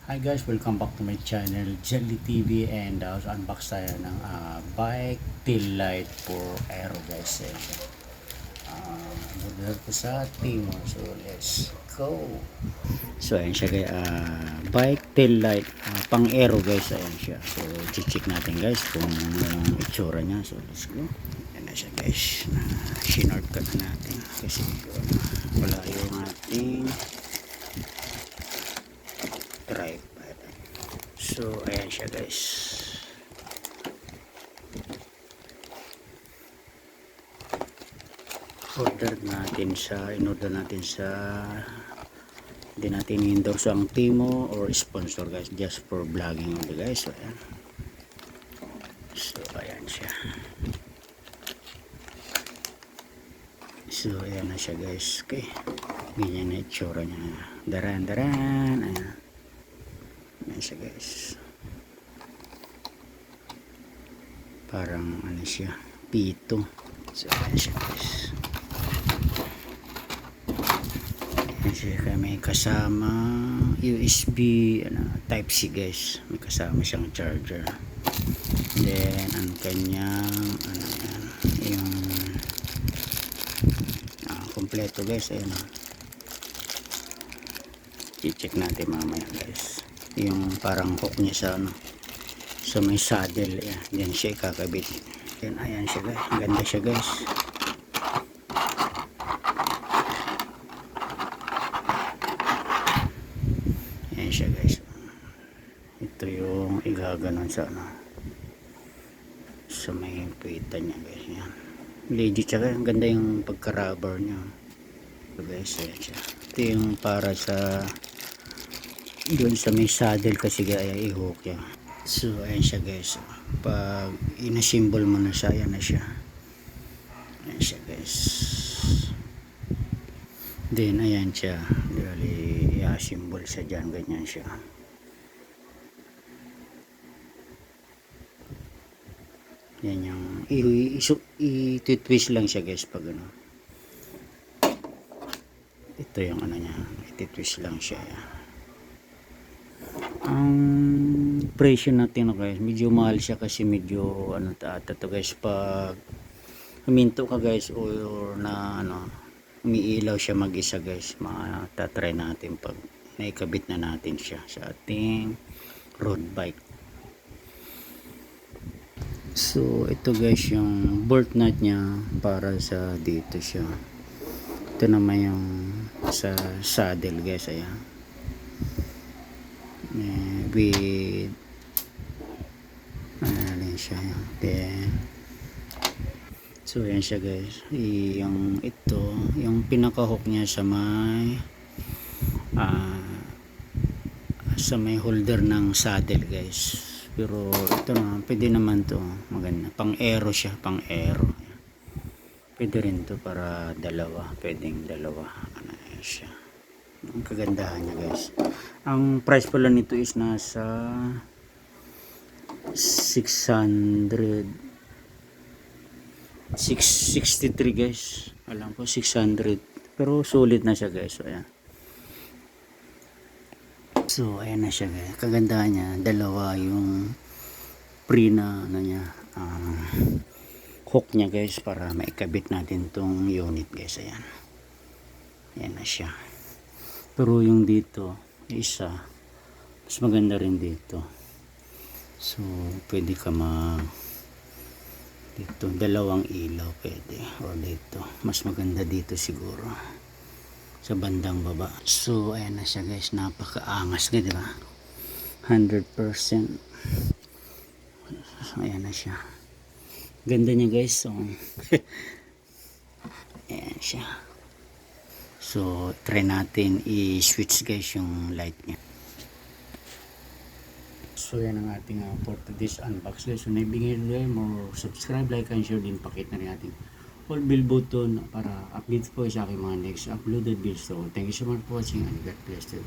Hi guys, welcome back to my channel Jelly TV, and unbox tayo ng bike tail light for aero guys. Order ko sa Timo, so let's go. So ayan siya guys, bike tail light pang aero guys, ayan siya. So check natin guys kung anong itsura niya. So let's go. Ayan na siya guys, shortcut na natin kasi wala yung ating tripod. So ayan siya guys. In-order natin sa hindi natin i-endorse ang Timo or sponsor guys, just for vlogging only guys. So ayan siya. So ayan na siya guys. Okay, ganyan na itsura niya. Daran ayan. Ayan siya guys, parang ano siya, pito. So ayan siya guys, ayan siya, may kasama USB type C guys, may kasama siyang charger. Then ang kanyang yung kompleto guys. Ayan i-check natin mamaya guys yung parang hook niya sa so may saddle. Yan siya ikakabit. Then ayan siya guys, ganda siya guys. Ayan siya guys, ito yung igaganon sa so may puwita niya guys. Yan legit siya guys, ganda yung pagka-rubber niya. So guys, ayan siya, ito yung para sa doon sa may saddle kasi gaya i-hook niya. So ayan siya guys, pag ina-symbol mo na siya, ayan na siya. Ayan siya guys. Then ayan siya, dali i-symbol siya dyan, ganyan siya. Yan yung i-twist lang siya guys pag ito yung niya, i-twist lang siya. Ang presyo natin guys, medyo mahal siya kasi medyo to guys, pag huminto ka guys or na umiilaw siya mag-isa guys, matatry natin pag naikabit na natin siya sa ating road bike. So ito guys yung bolt nut niya para sa dito siya. Ito naman yung sa saddle guys. Ayan, with siya. Then so ayan siya guys, yung ito yung pinaka hook niya sa may holder ng saddle guys. Pero ito na, pwede naman to, maganda, pang aero siya, pang aero. Pwede rin to para dalawa, pwedeng dalawa. Siya, ang kagandahan niya guys. Ang price pala nito is nasa 663 guys. Alam ko 600, pero solid na siya guys. So ayan na siya guys. Kagandahan niya, dalawa yung pre na niya, hook niya guys, para maikabit natin tong unit guys. Ayan na siya. Pero yung dito isa, mas maganda rin dito. So pwede ka dito dalawang ilaw pwede, o dito mas maganda dito siguro sa bandang baba. So ayan na siya guys, napakaangas nga, diba? 100%. Ayan na siya, ganda niya guys. So ayan siya. So try natin i-switch guys yung light niya. So yan ang ating for today's unbox guys. So naibigay rin mo, subscribe, like, and share din. Pakit na rin ating all bell button para update po sa aking mga next uploaded videos. So thank you so much for watching, and God bless you.